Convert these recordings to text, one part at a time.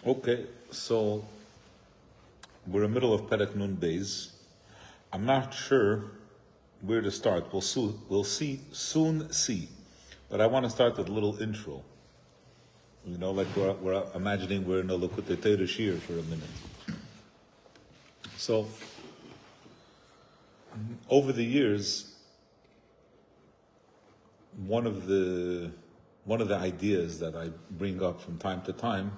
Okay, so we're in the middle of Perek Nun Beis. I'm not sure where to start. We'll soon see. But I want to start with a little intro. You know, like we're imagining we're in a Lekutei Shir for a minute. So, over the years, one of the ideas that I bring up from time to time,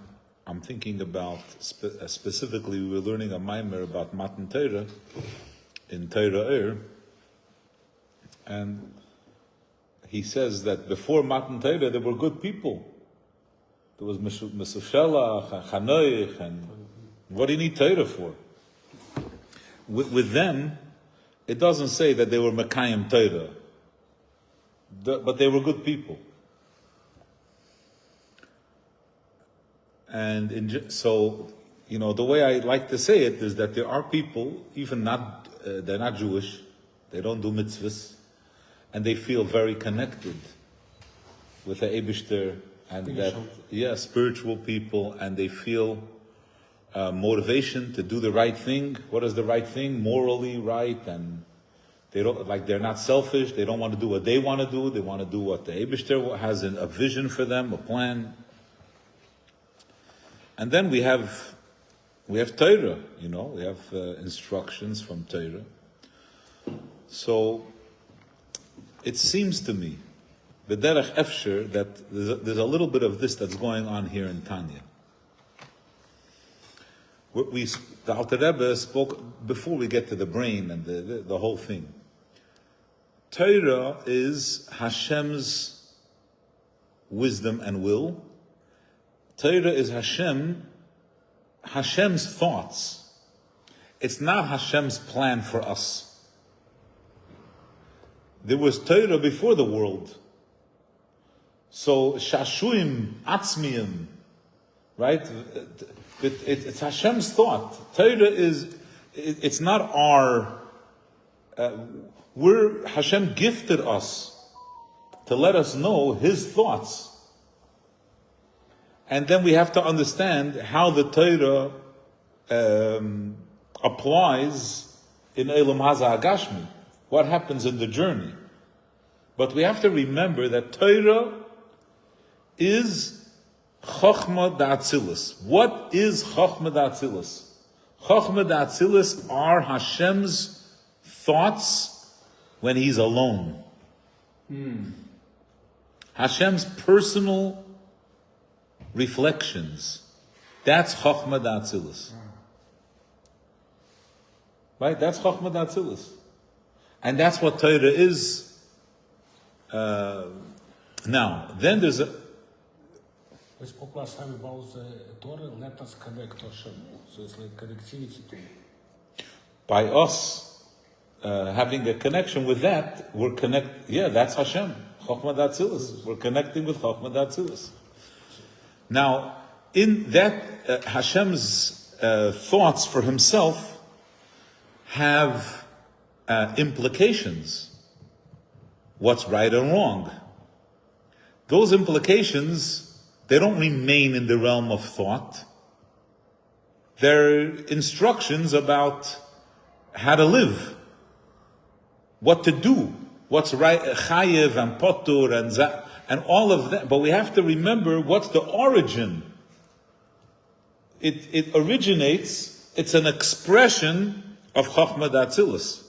I'm thinking about specifically. We were learning a mimer about Matan Torah in Torah, and he says that before Matan Torah there were good people. There was Mesushelach, Chanoich, and what do you need Torah for? With them, it doesn't say that they were Mekayim Torah, but they were good people. And so, you know, the way I like to say it is that there are people, even they're not Jewish, they don't do mitzvahs, and they feel very connected with the Eibishter, and that, spiritual people, and they feel motivation to do the right thing. What is the right thing? Morally right, and they're not selfish. They don't want to do what they want to do. They want to do what the Eibishter has a vision for them, a plan. And then we have Torah, you know, we have instructions from Torah. So it seems to me, b'derech efsher, that there's a little bit of this that's going on here in Tanya. The Alter Rebbe spoke, before we get to the brain and the whole thing, Torah is Hashem's wisdom and will. Torah is Hashem's thoughts. It's not Hashem's plan for us. There was Torah before the world. So, Shashuim, Atzmiyim, right? It's Hashem's thought. Torah it's not our, Hashem gifted us to let us know His thoughts. And then we have to understand how the Torah applies in Elam Haza Agashmi. What happens in the journey. But we have to remember that Torah is Chochma Da'atzilus. What is Chochma Da'atzilus? Chochma Da'atzilus are Hashem's thoughts when He's alone. Hashem's personal reflections. That's Chochma Da'atzilus. Right? That's Chochma Da'atzilus. And that's what Torah is. Now, then there's a... We spoke last time about the Torah, let us connect to Hashem. So it's like connectivity to... By us having a connection with that, we're that's Hashem. Chochma Da'atzilus. We're connecting with Chochma Da'atzilus. Now, in that, Hashem's thoughts for Himself have implications. What's right and wrong. Those implications, they don't remain in the realm of thought. They're instructions about how to live, what to do, what's right, chayev and potur and all of that. But we have to remember what's the origin. It originates, it's an expression of Chochma Da'atzilus.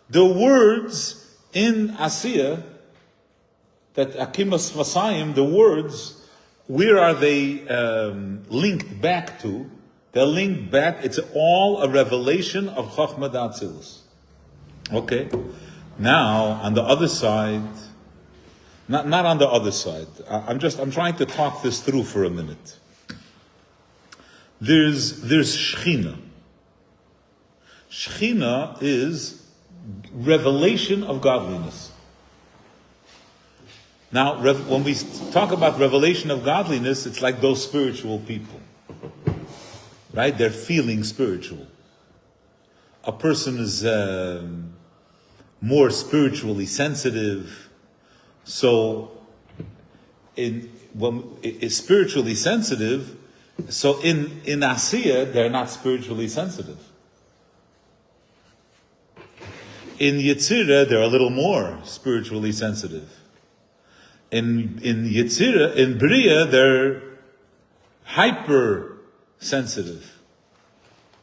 The words in Asiya, that Akimas Vasayim, the words, where are they linked back to? They're linked back, it's all a revelation of Chochma Da'atzilus. Okay? Now, on the other side, not on the other side, I'm trying to talk this through for a minute. There's Shechina. Shechina is revelation of godliness. Now, when we talk about revelation of godliness, it's like those spiritual people. Right? They're feeling spiritual. A person is more spiritually sensitive. So is spiritually sensitive. So in Asiya, they're not spiritually sensitive. In Yetzirah, they're a little more spiritually sensitive. In Yetzirah, in Bria, they're hyper sensitive.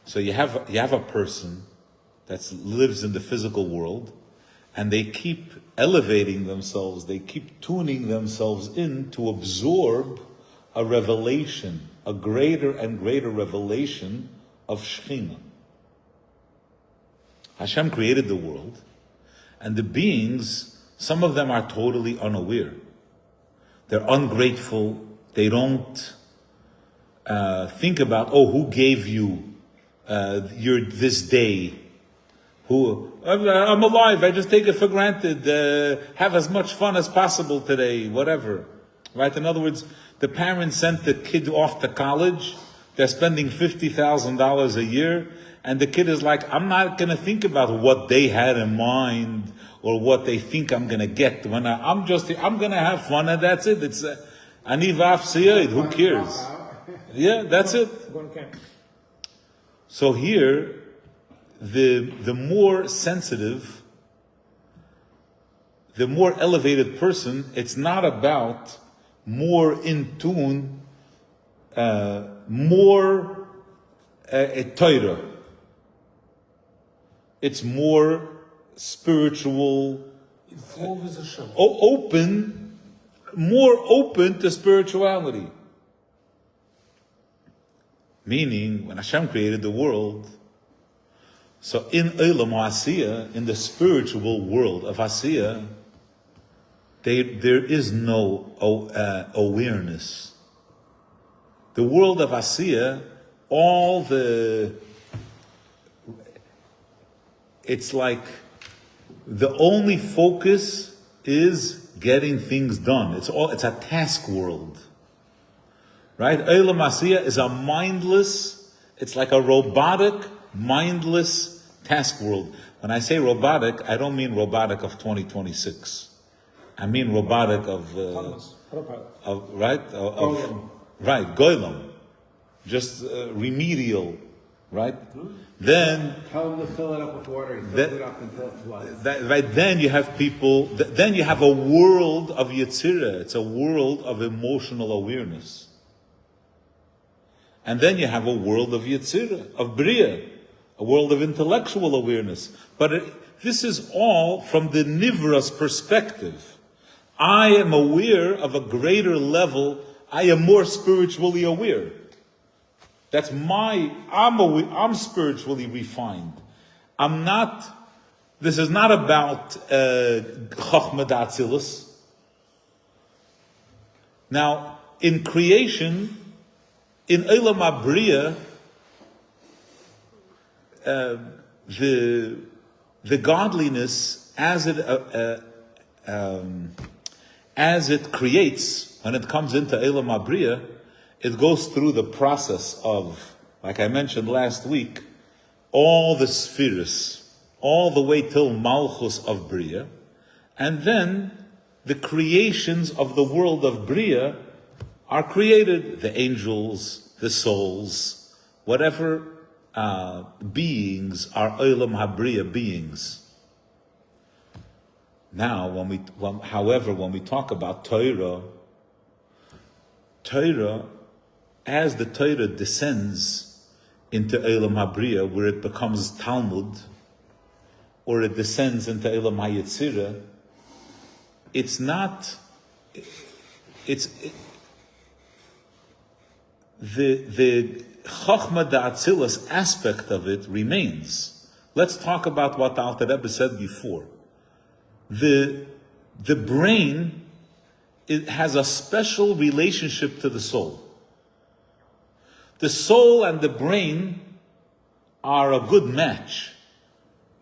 So you have a person that lives in the physical world, and they keep elevating themselves, they keep tuning themselves in to absorb a revelation, a greater and greater revelation of Shekhinah. Hashem created the world, and the beings, some of them are totally unaware. They're ungrateful. They don't think about, who gave you this day? I'm alive. I just take it for granted. Have as much fun as possible today. Whatever, right? In other words, the parents sent the kid off to college. They're spending $50,000 a year. And the kid is like, I'm not going to think about what they had in mind or what they think I'm going to get. I'm going to have fun, and that's it. It's ani vaf siyid. Who cares? Yeah, that's it. So here, the more sensitive, the more elevated person, it's not about more in tune, more Torah. It's more spiritual, more open to spirituality. Meaning, when Hashem created the world, so in Olam Asiya, in the spiritual world of Asiya, there is no awareness. The world of Asiya, it's like the only focus is getting things done. It's a task world. Right? Olam Asiya is a mindless, it's like a robotic, mindless task world. When I say robotic, I don't mean robotic of 2026. I mean robotic of Goylam. Just remedial, right? Then tell them to fill it up with water. He fills it up until it floods. Then you have people. Then you have a world of Yetzirah. It's a world of emotional awareness. And then you have a world of Yetzirah, of Bria, a world of intellectual awareness. But this is all from the Nivra's perspective. I am aware of a greater level. I am more spiritually aware. That's I'm spiritually refined. This is not about Chochmah D'Atzilus. Now, in creation, in Olam HaBriya, the godliness as it creates, when it comes into Olam HaBriya, it goes through the process of, like I mentioned last week, all the spheres, all the way till Malchus of Bria, and then the creations of the world of Bria are created, the angels, the souls, whatever beings are Olam HaBriya beings. Now, when we talk about Torah, as the Torah descends into Olam HaBriya, where it becomes Talmud, or it descends into Olam HaYetzirah, the Chochmah D'Atzilus aspect of it remains. Let's talk about what the Alter Rebbe said before. The brain, it has a special relationship to the soul. The soul and the brain are a good match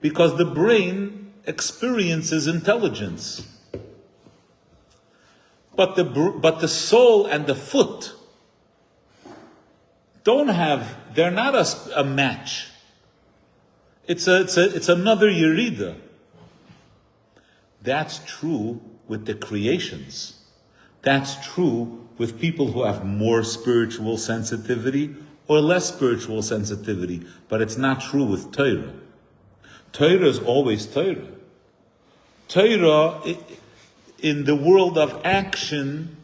because the brain experiences intelligence. But the soul and the foot they're not a match. It's another Yerida. That's true with the creations. That's true with people who have more spiritual sensitivity or less spiritual sensitivity, but it's not true with Torah. Torah is always Torah. Torah, in the world of action,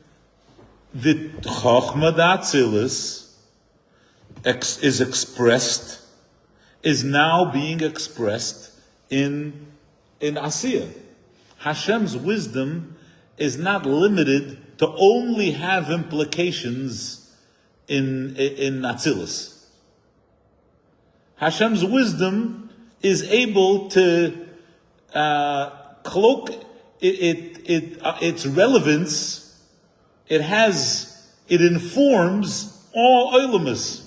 the Chochmah D'Atzilus is now being expressed in Asiyah. Hashem's wisdom is not limited to only have implications in Atzilus. Hashem's wisdom is able to cloak its relevance. It informs all Olamus.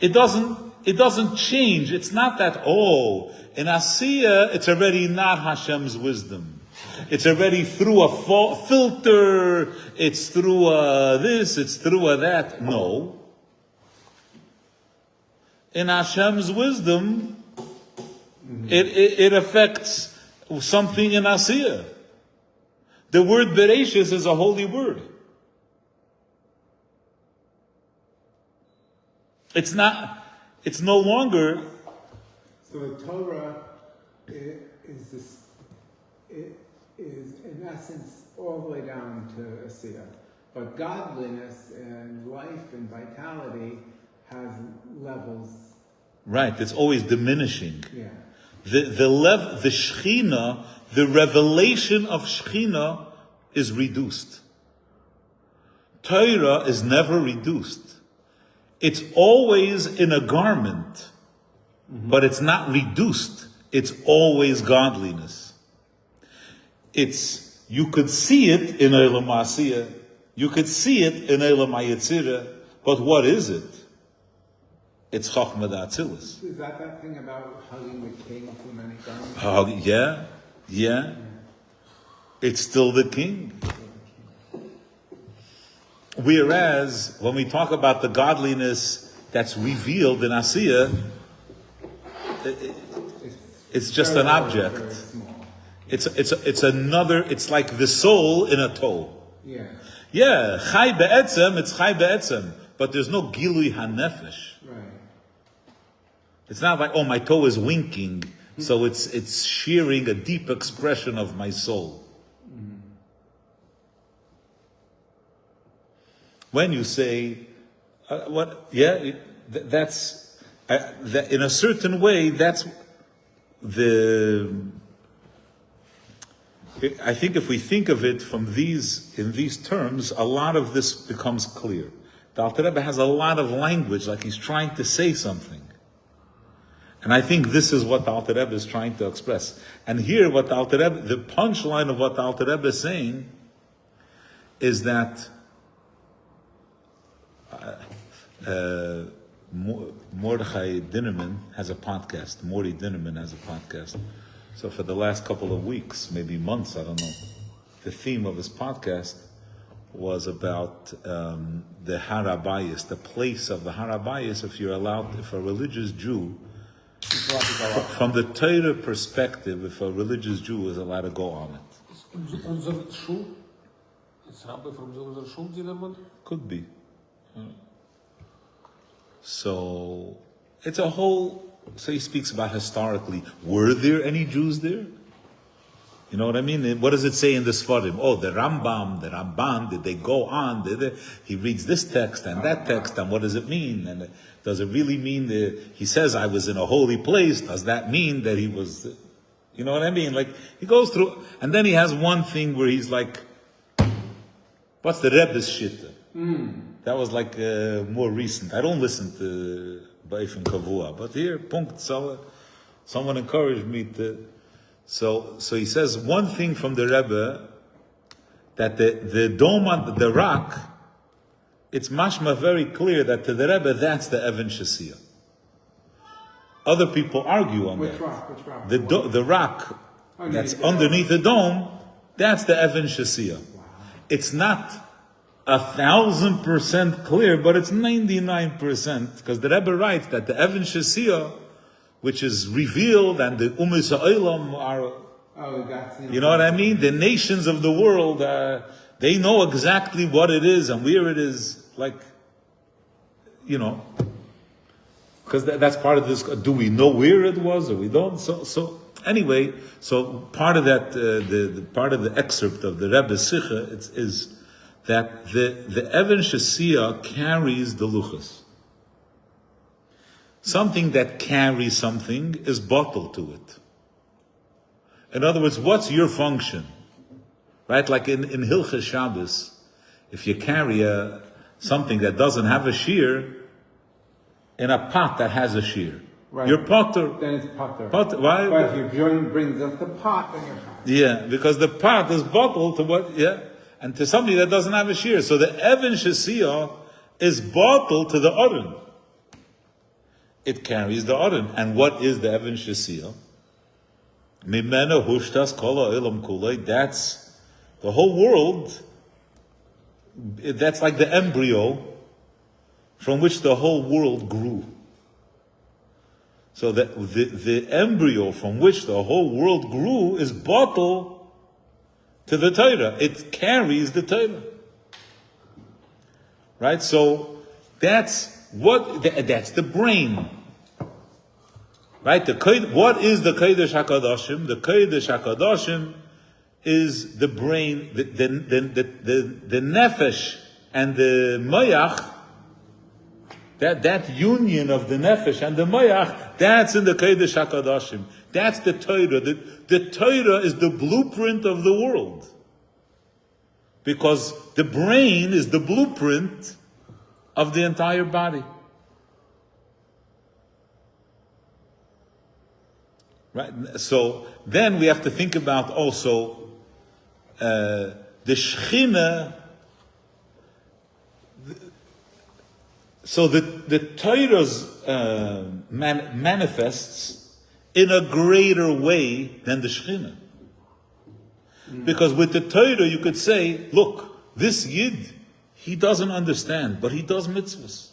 It doesn't change. It's not that, in Asiyah, it's already not Hashem's wisdom. It's already through a filter, it's through this, it's through that. No. In Hashem's wisdom, it affects something in Asiyah. The word Bereshis is a holy word. It's no longer. So the Torah is in essence all the way down to Asiyah. But godliness and life and vitality has levels. Right, it's always diminishing. Yeah. The Shechina, the revelation of Shechina is reduced. Torah is never reduced. It's always in a garment, but it's not reduced. It's always godliness. You could see it in Eilam Asiyah, you could see it in Eilam Hayetzirah, but what is it? It's Chochmah D'Atzilus. Is that thing about hugging the king too many times? Yeah. It's still the king. Whereas, when we talk about the godliness that's revealed in Asiyah, it's just an object. It's like the soul in a toe. Yeah, Chai Be'etzem, it's Chai Be'etzem, but there's no Gilui HaNefesh. Right. It's not like, my toe is winking, so it's shearing a deep expression of my soul. When you say, that's in a certain way, that's I think if we think of it in these terms, a lot of this becomes clear. The Alter Rebbe has a lot of language, like he's trying to say something. And I think this is what the Alter Rebbe is trying to express. And here, the punchline of what the Alter Rebbe is saying is that Mordechai Dinnerman has a podcast. Morty Dinnerman has a podcast. So for the last couple of weeks, maybe months, I don't know, the theme of his podcast was about the Har HaBayis, the place of the Har HaBayis, if a religious Jew, from the Torah perspective, if a religious Jew is allowed to go on it. Unser Schul? Is Rabbi from unser Schul, Dinnerman? Could be. So it's a whole. So he speaks about historically. Were there any Jews there? You know what I mean? What does it say in the Sfarim? The Rambam, the Ramban. Did they go on? He reads this text and that text, and what does it mean? And does it really mean that he says I was in a holy place? Does that mean that he was? You know what I mean? Like he goes through, and then he has one thing where he's like, "What's the Rebbe's shitta?" That was like more recent. I don't listen to Ba'if and Kavua, but here, punkt, someone encouraged me to. So he says one thing from the Rebbe, that the dome on the rock, it's mashma very clear that to the Rebbe that's the Even Shesiyah. Other people argue on that. Which rock? The rock that's underneath the dome, that's the Even Shesiyah. Wow. It's not 1,000% clear, but it's 99%, because the Rebbe writes that the Even Shesiyah, which is revealed, and the Umis Ha'olam are, you know what I mean? The nations of the world, They know exactly what it is and where it is, like, because that's part of this. Do we know where it was, or we don't? So anyway, part of that, the part of the excerpt of the Rebbe's Sikha is that the Even Shesia carries the luchas. Something that carries something is bottled to it. In other words, what's your function? Right? Like in Hilchas Shabbos, if you carry something that doesn't have a shear in a pot that has a shear, Right. you're potter. Then it's potter. Why? But if you bring just the pot, then you're pot. Yeah, because the pot is bottled to and to something that doesn't have a shear. So the Even Shesia is bottled to the Aron. It carries the Aron. And what is the Even Shesia? Mimena hushtas kol ha'olam kulei. That's the whole world. That's like the embryo from which the whole world grew. So the embryo from which the whole world grew is bottled to the Torah. It carries the Torah. Right? So that's the brain. Right? What is the Kodesh HaKadoshim? The Kodesh HaKadoshim is the brain, the nefesh and the mayach. That union of the nefesh and the mayach, that's in the Kodesh HaKadoshim. That's the Torah. The Torah is the blueprint of the world. Because the brain is the blueprint of the entire body. Right? So then we have to think about also the Shechina. So the Torah's manifests in a greater way than the Shechina. Because with the Torah you could say, look, this Yid, he doesn't understand, but he does mitzvahs.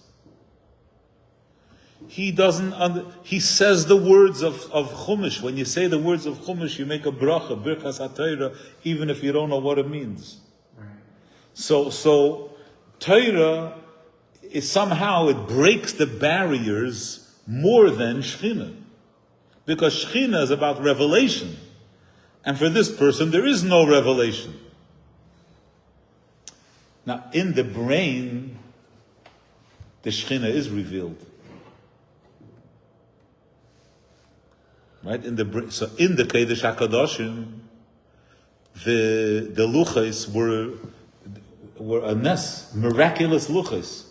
He says the words of Chumash. When you say the words of Chumash, you make a bracha, birchas ha-Torah, even if you don't know what it means. Right. So Torah is somehow, it breaks the barriers more than Shechina. Because Shechina is about revelation. And for this person, there is no revelation. Now, in the brain, the Shechina is revealed. Right? So in the Kodesh HaKadoshim, the luchos were a nes, miraculous luchos.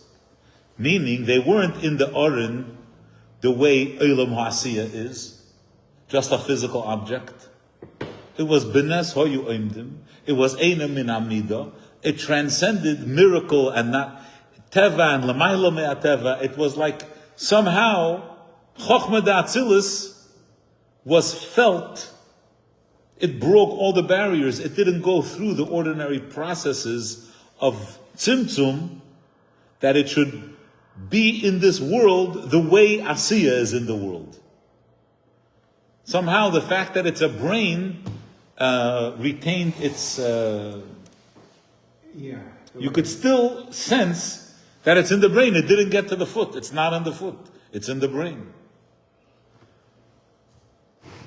Meaning they weren't in the Aron the way Olam Ha'asiyah is, just a physical object. It was benes hoyu oimdim. It was eina min amida. It transcended miracle and not teva and lamayla me'ateva. It was like somehow chokhmah da'atzilis was felt. It broke all the barriers. It didn't go through the ordinary processes of tzimtzum that it should be in this world the way Asiya is in the world. Somehow the fact that it's a brain retained its... You could still sense that it's in the brain. It didn't get to the foot. It's not on the foot. It's in the brain.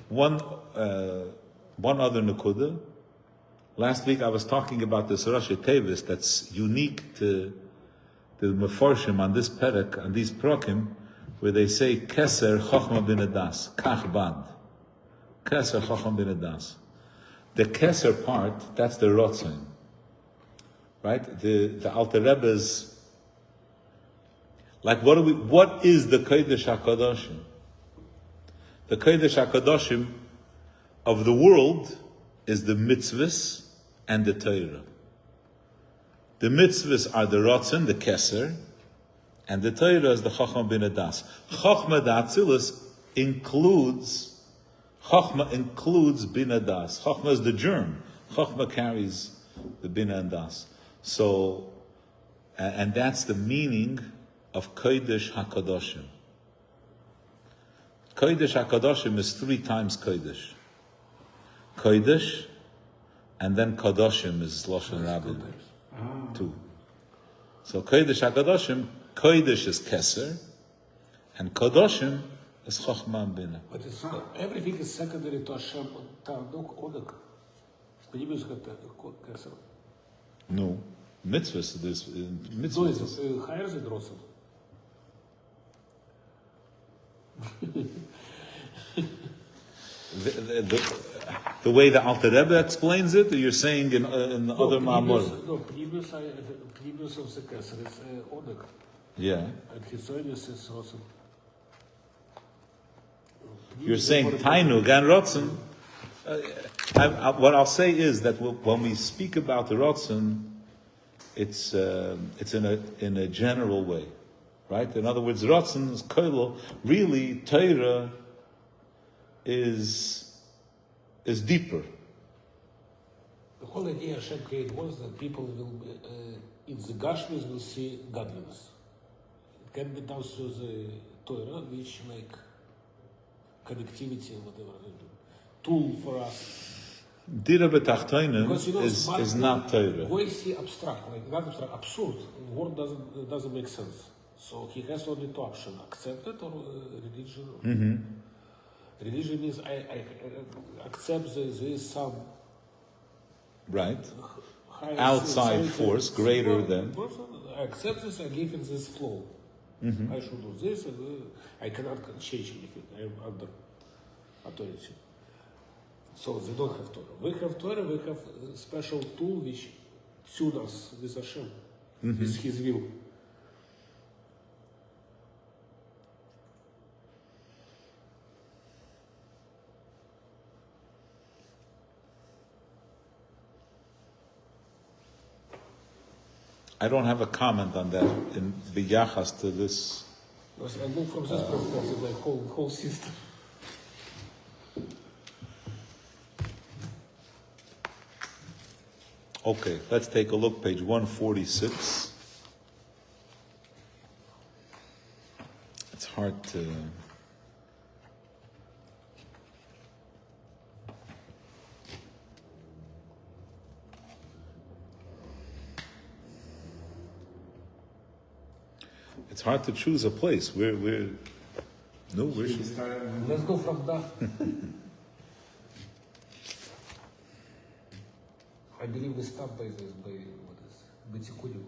One other nukuda. Last week I was talking about this Rashi Tevis that's unique to the Meforshim on this perek, on these prokim, where they say Keser Chochma bin Adas, Kach Bad. Keser Chochma bin Adas. The Keser part, that's the Rotzin. Right? The Alter Rebbe's, like what is the Kodesh HaKadoshim? The Kodesh HaKadoshim of the world is the mitzvahs and the Torah. The mitzvahs are the Rotzen, the Keser, and the Torah is the Chachma bin Adas. Chachma da'atzilus includes bin Adas. Chachma is the germ. Chachma carries the bin Adas. So, and that's the meaning of Kodesh HaKadoshim. Kodesh HaKadoshim is 3 times Kodesh. Kodesh, and then Kadoshim is Lashon Rabin too. So Kodesh HaKadoshim, Kodesh is Keser, and Kadoshim is Chochmah and Bina. But it's everything is secondary to Hashem. Odek. No, mitzvahs. There's mitzvahs. Higher than Rosen. The way the Alter Rebbe explains it, or you're saying in other Ma'amorim? No, previous of the Kesser is Odek. Yeah. And his holiness is Rosen. You're saying Tainug and Rotzen. What I'll say is that when we speak about the Rotzen, it's in a general way, right? In other words, Rotzen is Koilo. Really, Torah is deeper. The whole idea Hashem created was that people will, in the Gashmis, will see godliness. It can be done through the Torah, which like connectivity, whatever, tool for us. Dira b'tachtoinen is not Torah. Why see abstract, like not abstract, absurd. Word doesn't make sense. So he has only two options: accept it or religion. Religion means I accept there is some right outside force greater than. I accept this. I give it this flow. I should do this. And, I cannot change anything. I am under authority. So they don't have Torah. We have Torah. We have a special tool which tune us with Hashem, with His will. I don't have a comment on that in biyachas to this. Because I look from this perspective, like whole system. Okay, let's take a look, page 146. It's hard to... It's hard to choose a place. Where should we start? Let's go from that. I believe we start by this, by what is B'tikudim.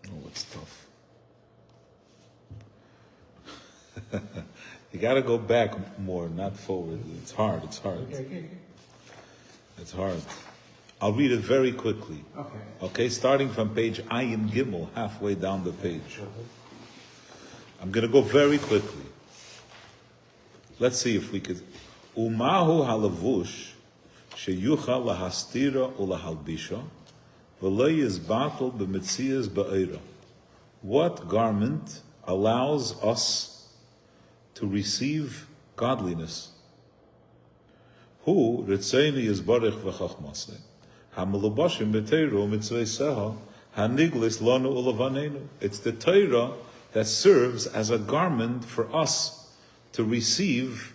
Oh, it's tough. You got to go back more, not forward. It's hard. Okay. It's hard. I'll read it very quickly. Okay, starting from page Ayin Gimel, halfway down the page. I'm going to go very quickly. Let's see if we could. Umahu halavush sheyucha lahastira ulahalbisha v'lo yizbatel b'mitzias ba'ira. What garment allows us to receive godliness? Who ritzeini yizbarich v'chachmasei hamelubashim b'teiro mitzveiseha haniglis lanu ulavanenu. It's the Torah that serves as a garment for us to receive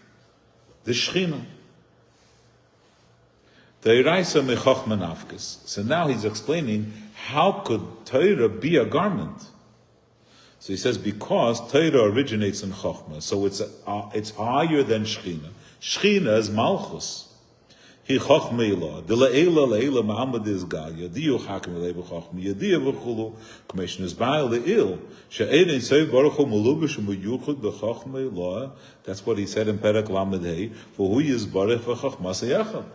the Shechina. Teiraisa mechachma nafkes. So now he's explaining how could Torah be a garment. So he says because Torah originates in Chochmah, so it's higher than Shechina. Shechina is Malchus. He Chochmah Elah. The Le'ela Le'ela Ma'amad is Gaya. Diyu Hakim Le'eba Chochmah. Yadiyah V'chulu. Commission is Baal Le'il. She'ein Sev Baruch Hu Melubish U'Muyuchud B'Chochmah Elah. That's what he said in Perek Lamed Hey. For who is Baruch V'Chochmah Seyachad.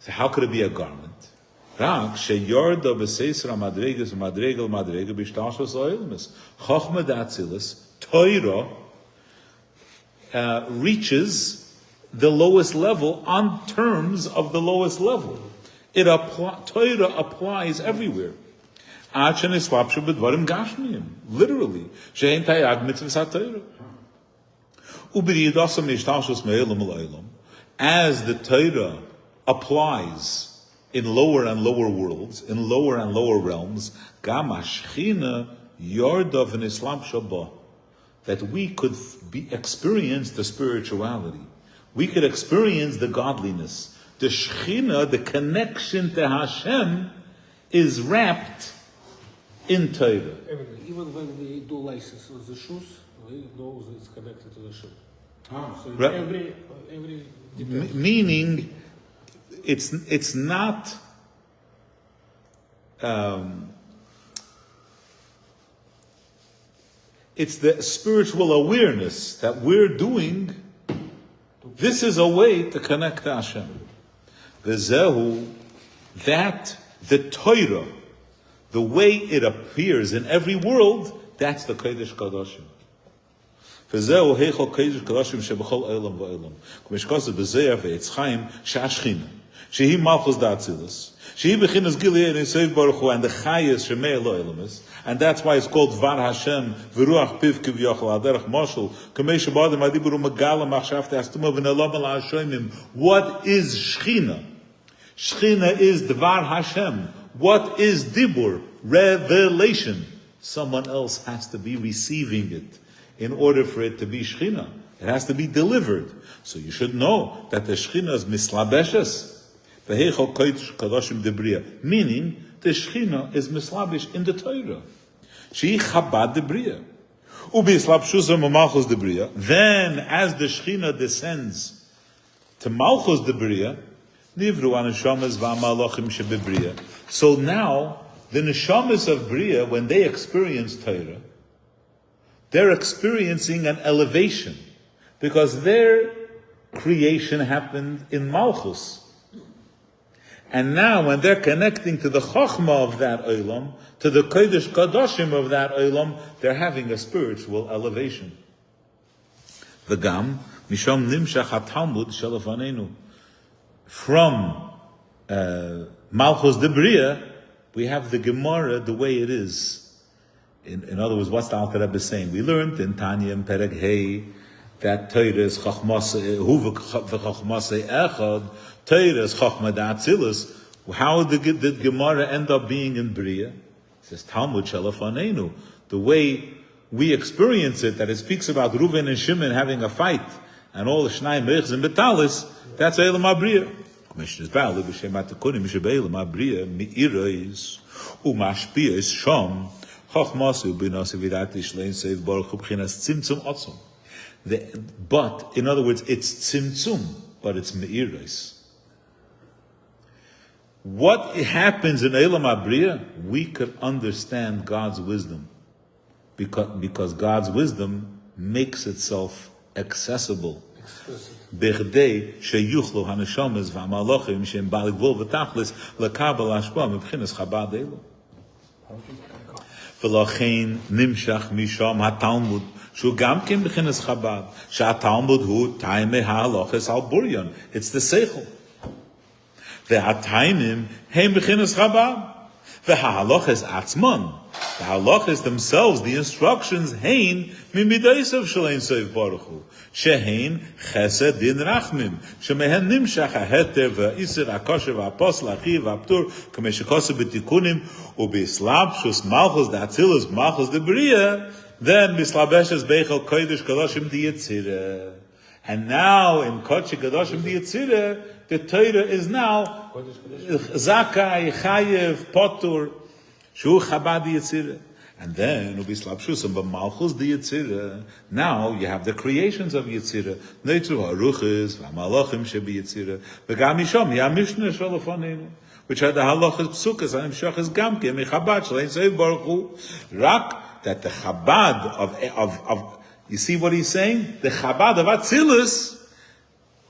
So how could it be a garment? Rak sheyorda b'seisra madregas madregal madrega b'shtashos oilmis. Chochmah d'atzilis, Torah reaches the lowest level on terms of the lowest level. Torah applies everywhere. Literally, she'en tayag mitzvahs haTorah. Ubiriyadasam nishtashos me'elam l'olam. As the Torah applies in lower and lower worlds, in lower and lower realms, Gam Ashchina Yordov in Islam Shabbat, that we could experience the spirituality. We could experience the godliness. The Shechina, the connection to Hashem, is wrapped in Torah. Everything. Even when we do laces on the shoes, we know that it's connected to the shoe. So Right. every detail. Meaning, it's not. It's the spiritual awareness that we're doing. This is a way to connect to Hashem. V'zehu, that the Torah, the way it appears in every world, that's the Kodesh Kadoshim. V'zehu heichal Kodesh Kadoshim shebechol olam v'olam. K'mishkasa b'zeya v'etz chaim she'ashchina. Shehi malchus da'atzilus. Shehi bechinas gilei and Yisrael Baruch Hu, and the chayes shemei lo elamis. And that's why it's called Var Hashem, v'ruach piv kivyochel, aderech moshel, k'mei shebadim adiburu megala machshavte astuma v'nelam ala Hashemim. What is Shechina? Shechina is Dvar Hashem. What is Dibur? Revelation. Someone else has to be receiving it in order for it to be Shechina. It has to be delivered. So you should know that the Shechina is mislabeshes. V'heichal kodesh kadoshim debriya. Meaning, the Shechina is mislabish in the Torah. She chabad debriya. Ubislabshusam malchus debriya. Then, as the Shechina descends to malchus debriya, nivru aneshamas v'amalachim shebebriya. So now, the neshamas of Bria, when they experience Torah, they're experiencing an elevation because their creation happened in Malchus. And now when they're connecting to the Chochmah of that Olam, to the Kodesh Kadoshim of that Olam, they're having a spiritual elevation. V'gam, misham nimshach haTalmud shelafanenu. From Malchus de Bria, we have the Gemara the way it is. In other words, what's the Alter Rebbe saying? We learned in Tanya and Perek Hey that Torah is Chachmasei Echad, Torah is Chachma Da'atzilus. How did Gemara end up being in Bria? It says Talmud Shelafanenu. The way we experience it, that it speaks about Reuven and Shimon having a fight, and all the Shnai Meichs and Betalis, that's Eilam HaBria. Commissioners Ba'al, B'Shem HaTekunim, B'Shem HaBria, Mi'irais, Umashpiyas Shom, but in other words, it's tzimtzum, but it's me'iros. What happens in Eilam HaBriya, we could understand God's wisdom, because God's wisdom makes itself accessible. Bechdei sheyuchlo haneshamas v'amalachim shem baligvol v'tachlis lekabel hashpa mebchinas chabad elu. ולכן נמשך משם התלמוד, שהוא גם כן בכנס חב"ד, שהתלמוד הוא טיימי ההלוכס על בוריון. It's the seichel. והטיימים הם בכנס חב"ד. וההלוכס עצמן, the halachas themselves, the instructions, hein mimidaisiv shel ein sof baruch hu, shehein chesed din rachmim, shemehen nimshach haheter v'isir hakosher v'apos l'achiv v'aptur, k'mei shekoseh b'tikunim, u'b'islabshus malchus da'atzilus malchus debriya, then mislabeshes beichel kodesh kadoshim diyetzireh. And now in kodesh kadoshim diyetzireh, the Torah is now zakai, chayev, potur, shu chabad diyetzireh. And then ubislabshusam b'malchus diyetzireh. Now you have the creations of Yetzireh, neitzu haruchis v'malachim shebiyetzireh, v'gam misham yamishne shalafanenu, which are the halachas psukas and imshachas gamke mechabad shel ein sof baruch hu. Rak that the chabad of you see what he's saying? The chabad of Atzilus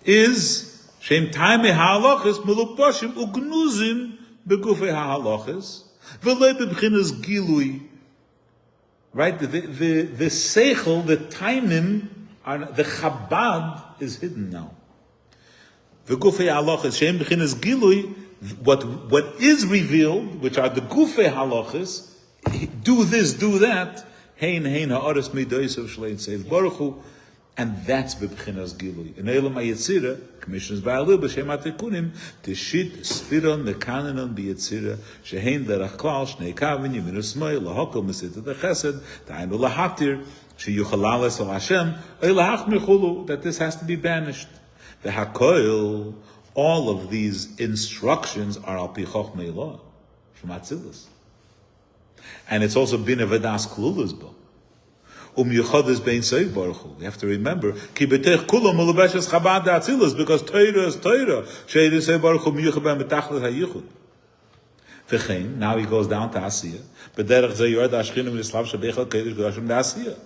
is Shem taimei ha'halachas melupashim ugnuzim begufei ha'halachas v'lei b'bchinas gilui. Right? The seichel, the taimim, the chabad is hidden now. V'gufei ha'halachas Shem b'chinas gilui. What is revealed, which are the gufei halachas, do this, do that. Hein ha'aretz midosav shlein seif baruch hu. And that's b'bchinas gilui. In Eilam HaYetzira, commissions ba'alil b'shem ha'tikunim, tishit sfiron mekanenon b'yetzira, shehein derach klal, shnei kavin, yemin usmai, lahokol mesita dechesed, ta'inu lahatir, sheyuchalales al Hashem, eilahach mechulu, that this has to be banished. The hakoil, all of these instructions are al pi chochmei law, from Atzilus. And it's also been a vedas klulas bo. Yuchadis bein seiv baruch hu. You have to remember, ki betech kulam ulubeshes chabad da'atzilus, because Torah is Torah. She'edu seiv baruch hu miyuchad ben betachlis ha'yichud. V'chein, now he goes down to Asiya. B'derech ze yor da'ashchinu v'nislav shebechal kedesh g'dashim da'asiya.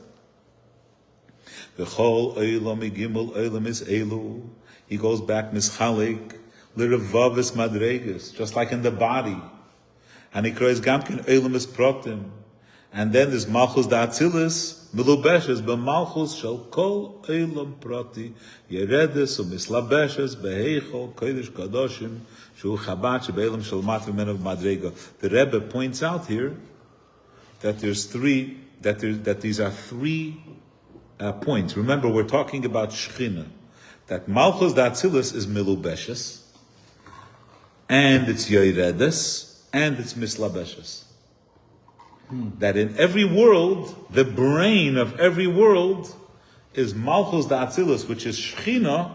V'chol oilam igimul oilam is elu. He goes back mischalik, l'revavis madregas, just like in the body. And he cries gamkin oilam is protim. And then there's malchus da'atzilus, milubeshes b'malchus shel kol eilam prati yeredes umislabeshes beheichol kodesh kadoshim shu chabad shebe'elam shel matri men of madrega. The Rebbe points out here that these are three points. Remember, we're talking about Shechina. That malchus da'atzilus is milubeshes, and it's yeredes, and it's mislabeshes. That in every world, the brain of every world is Malchus Da'atzilus, which is Shechina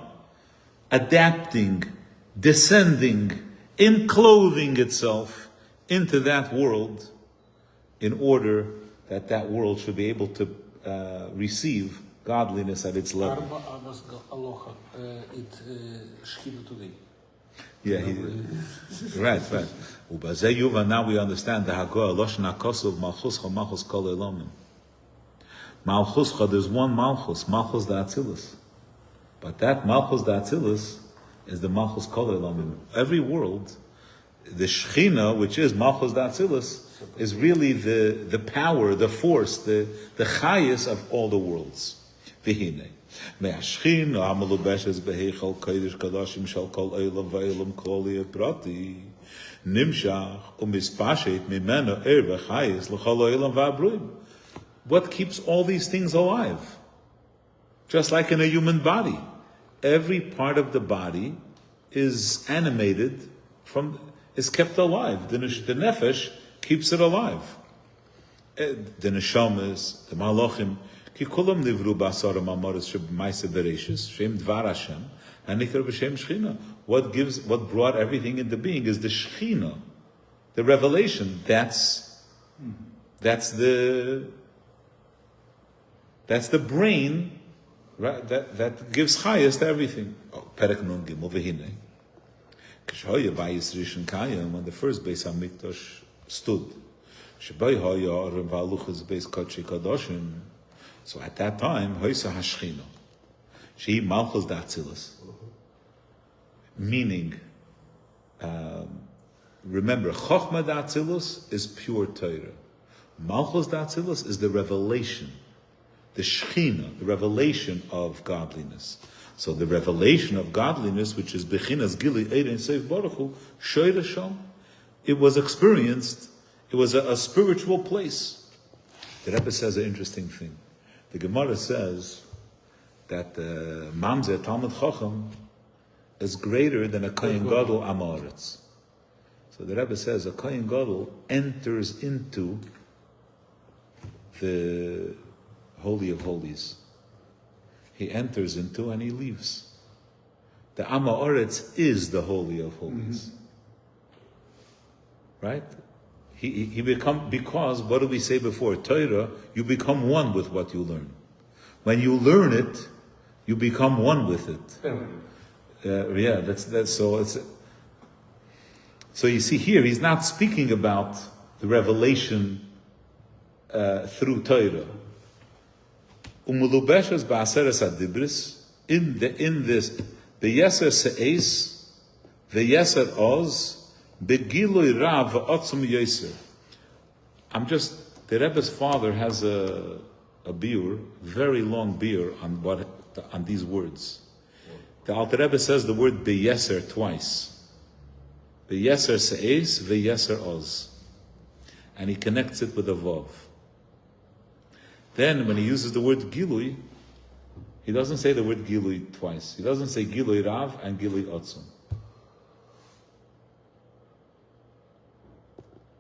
adapting, descending, enclothing itself into that world in order that that world should be able to receive godliness at its level. Arba Abbas Aloha, Shechina today. Yeah, right. Now we understand the Hagoah Loshen HaKosov Malchuscha Malchus Kol Elamim. Malchuscha, there's one Malchus, Malchus Da'atzilus. But that Malchus Da'atzilus is the Malchus Kol Elamim. Every world, the Shechina, which is Malchus Da'atzilus, is really the power, the force, the chayis of all the worlds. V'hinei. Me'ashchin ha'amalu beshes beheichal kodesh kadoshim shel kol eilam v'eilam kol prati nimshach umispashet mimeno erva chayis l'chol eilam v'abruim. What keeps all these things alive? Just like in a human body, every part of the body is animated is kept alive. The nefesh keeps it alive. The neshamas, the malachim. Ki kulam nivru b'asara ma'amoris sheb'maisa bereshis shem dvar Hashem and nikar b'shem Shechina. What brought everything into being is the Shechina, the revelation. That's the brain, right? That gives chayas to everything. Perek nun gimel v'hinei. K'shoya bayis rishon kayim, when the first Beis Hamikdash stood, shebay haya arim v'aluchas beis kodshei kadoshim. So at that time, Hoysa Hashchina, she Malchus Da'atzilus, meaning, remember, Chochma Da'atzilus is pure Torah. Malchus Da'atzilus is the revelation, the Shechina, the revelation of godliness. So the revelation of godliness, which is Bechinas Gili Eidin Seif Baruch Hu, Shoyra Sham, it was experienced, it was a spiritual place. The Rebbe says an interesting thing. The Gemara says that the Mamzer Talmud Chacham is greater than a Kohen Gadol Amoritz. So the Rebbe says a Kohen Gadol enters into the Holy of Holies. He enters into and he leaves. The Amoritz is the Holy of Holies. Right? He become, because what did we say before? Torah, you become one with what you learn. When you learn it, you become one with it. That's so. So you see here, he's not speaking about the revelation through Torah. Umulubeshes ba'aseres adibris, in this the yeser se'es, the yeser oz. Begiloi Rav Otzum Yoser. The Rebbe's father has a biur, very long biur on these words. The Alter Rebbe says the word beyeser twice. Beyeser se'es, beyeser oz. And he connects it with a vav. Then when he uses the word gilui, He doesn't say the word Gilui twice. He doesn't say Gilui Rav and Gilui Otzum.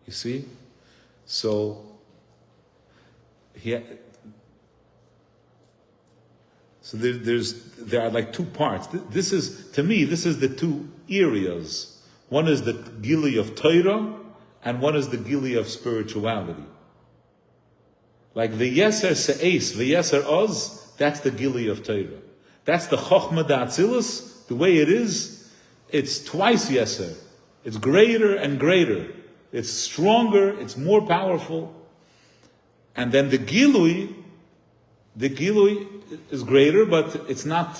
You see? So, there are like two parts. This is, to me, this is the two areas. One is the Gilui of Torah, and one is the Gilui of spirituality. Like the Yeser Se'es, the Yeser Oz, that's the Gilui of Torah. That's the Chochmah Da'atzilus, the way it is, it's twice Yeser. It's greater and greater. It's stronger, it's more powerful. And then the Gilui is greater, but it's not,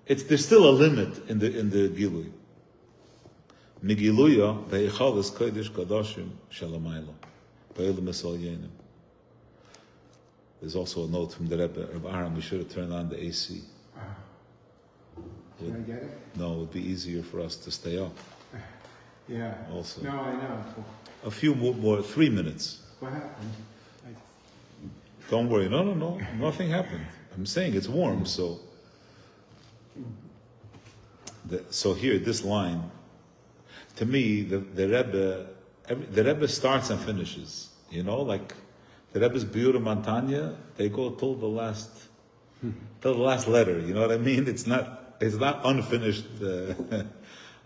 there's still a limit in the Gilui. Migiluya ve'echalas kodesh kadoshim shalamayla ve'elim esal yenim. There's also a note from the Rebbe of Amarim. We should have turned on the AC. Can I get it? No, it would be easier for us to stay up. Yeah. Also. No, I know. A few more 3 minutes. What happened? Don't worry. No. Nothing happened. I'm saying it's warm, so. So here, this line, to me, the Rebbe starts and finishes. You know, like the Rebbe's Biurim on Tanya, they go till the last letter. You know what I mean? It's not unfinished,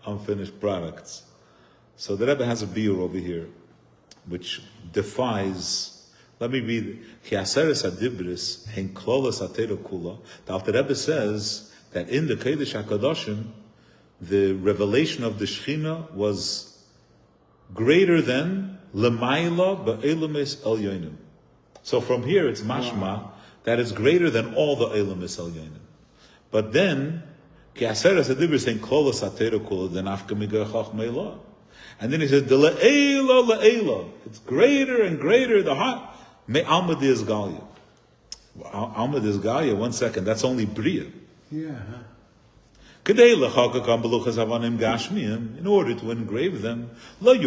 unfinished products. So the Rebbe has a biur over here, which defies. Let me read it. The Alter Rebbe says that in the Kodesh HaKadoshim, the revelation of the Shechina was greater than Lemaila Ba'elamis El Yonim. So from here it's mashma that is greater than all the Elamis El Yonim. But then, Ki'aseres HaDibris is saying Klolos HaTeira Kula then Afka Migah Chachmei. And then he says, the Le'ela, it's greater and greater, the heart. Me Alma Diz Galia. Alma Diz Galia, 1 second, that's only Bria. Yeah. In order to engrave them, it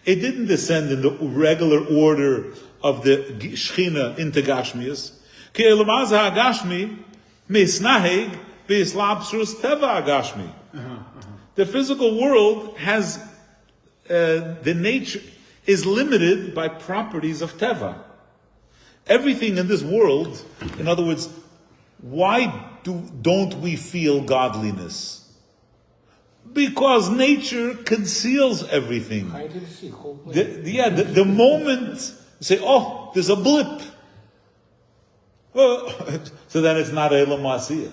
didn't descend in the regular order of the Shechina into Gashmias. The physical world has the nature is limited by properties of Teva. Everything in this world, in other words, why don't we feel godliness? Because nature conceals everything. The moment you say, oh, there's a blip. Well, so then it's not Eilam Asiyah.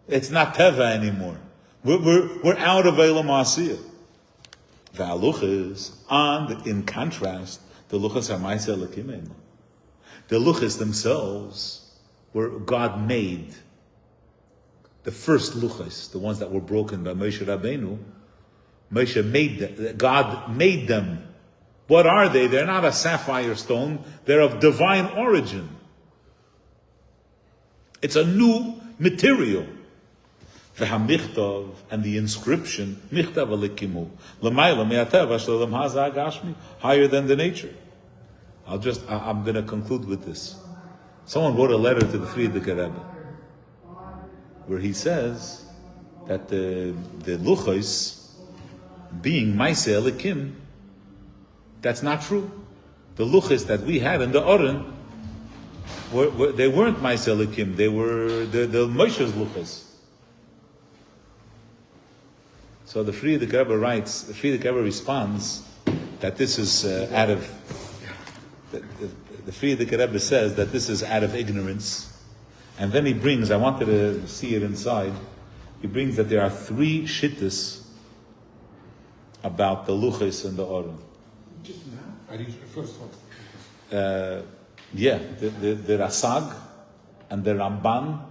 It's not Teva anymore. We're out of Eilam Asiyah. The Aluchas, in contrast, the Luchas are Ma'aseh Elokim. The Luchas themselves were God made. The first Luchas, the ones that were broken by Moshe Rabbeinu, Moshe made them. God made them. What are they? They're not a sapphire stone. They're of divine origin. It's a new material. The Hamichtav and the inscription, Michtav Alikimu, Lamaila Me'ateva Shalom Haza Agashmi, higher than the nature. I'm going to conclude with this. Someone wrote a letter to the Frierdiker Rebbe, where he says that the Luchos, being Maaseh Elikim, that's not true. The Luchos that we had in the Oren, they weren't Maaseh Elikim, they were the Moshe's Luchos. So the Frierdiker Rebbe writes, the Frierdiker Rebbe responds that this is out of, the Frierdiker Rebbe says that this is out of ignorance. And then he brings, I wanted to see it inside, he brings that there are 3 shittas about the Luchos and the Oren. First one. The Rasag and the Ramban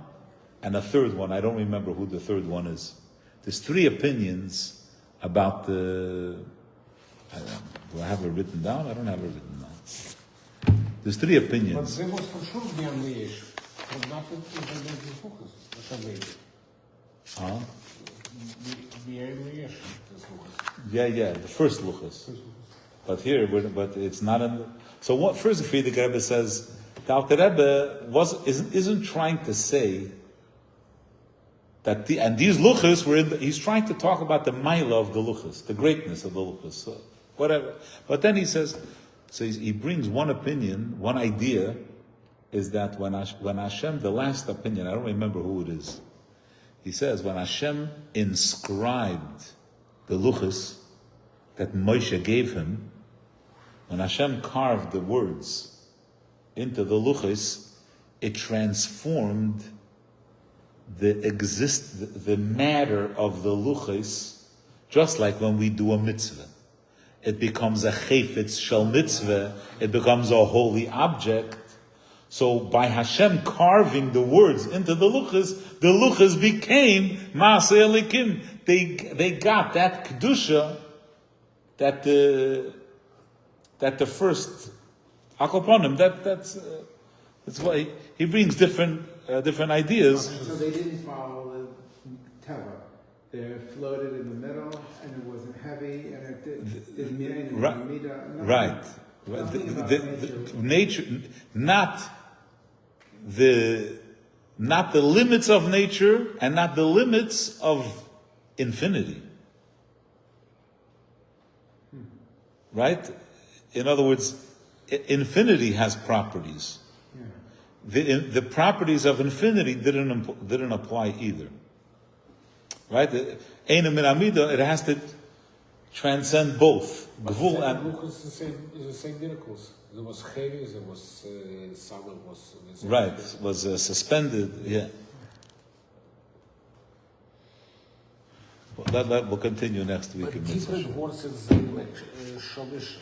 and a third one. I don't remember who the third one is. There's 3 opinions about the. Do I have it written down? I don't have it written down. There's 3 opinions. But there was for sure the Amleish. But nothing to the focus. Yeah, the first Luchos. But here, but it's not in. So what? First, the Friedrich Rebbe says the Alter Rebbe isn't trying to say that these luchos were in. He's trying to talk about the maila of the luchos, the greatness of the luchos, so whatever. But then he says, so he brings one opinion, one idea, is that when Hashem, the last opinion, I don't remember who it is. He says when Hashem inscribed the luchos that Moshe gave him, when Hashem carved the words into the luchos, it transformed the matter of the luchos, just like when we do a mitzvah. It becomes a chayfetz shel mitzvah, it becomes a holy object. So by Hashem carving the words into the luchos became Maaseh Elikim. They got that kedusha that the first akoponim. That's why he brings different ideas. So they didn't follow the teva. They floated in the middle, and it wasn't heavy, and it didn't mean anything. Right. The nature, not the limits of nature, and not the limits of infinity. Right? In other words, infinity has properties. The properties of infinity didn't apply either. Right? Eina min amida, it has to transcend both. Gvul and the same miracles. There was heavy, there was summer was right, was suspended. Yeah. Well, that will continue next week. But different words in the like Shomish.